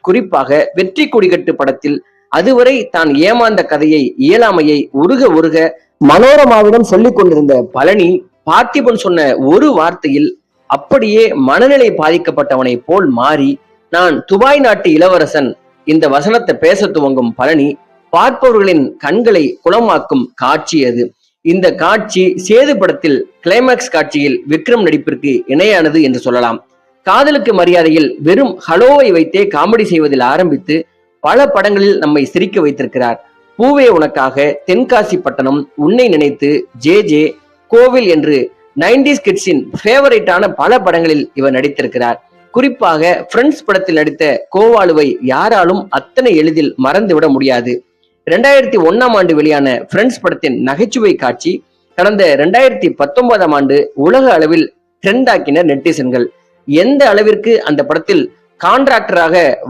குறிப்பாக வெற்றி கொடிகட்டு படத்தில் அதுவரை தான் ஏமாந்த கதையை இயலாமையை உருக உருக மனோரமாவிடம் சொல்லிக் கொண்டிருந்த பழனி பார்த்திபன் சொன்ன ஒரு வார்த்தையில் அப்படியே மனநிலை பாதிக்கப்பட்டவனை போல் மாறி நான் துபாய் நாட்டு இளவரசன் இந்த வசனத்தை பேச துவங்கும் பழனி பார்ப்பவர்களின் கண்களை குளமாக்கும் காட்சி அது. இந்த காட்சி சேது படத்தில் கிளைமேக்ஸ் காட்சியில் விக்ரம் நடிப்பிற்கு இணையானது என்று சொல்லலாம். காதலுக்கு மரியாதையில் வெறும் ஹலோவை வைத்தே காமெடி செய்வதில் ஆரம்பித்து பல படங்களில் நம்மை சிரிக்க வைத்திருக்கிறார். பூவே உனக்காக, தென்காசி பட்டணம், உன்னை நினைத்து, ஜே ஜே, கோவில் என்று 90s கிட்ஸின் ஃபேவரைட்டான பல படங்களில் இவர் நடித்திருக்கிறார். குறிப்பாக ஃப்ரெண்ட்ஸ் படத்தில் நடித்த கோவாலுவை யாராலும் அத்தனை எளிதில் மறந்துவிட முடியாது. 2001ஆம் ஆண்டு வெளியான ஃப்ரெண்ட்ஸ் படத்தின் நகைச்சுவை காட்சி கடந்த 2019ஆம் ஆண்டு உலக அளவில் ட்ரெண்ட் ஆக்கினர் நெட்டிசன்கள். எந்த அளவிற்கு அந்த படத்தில் கான்ட்ராக்டராக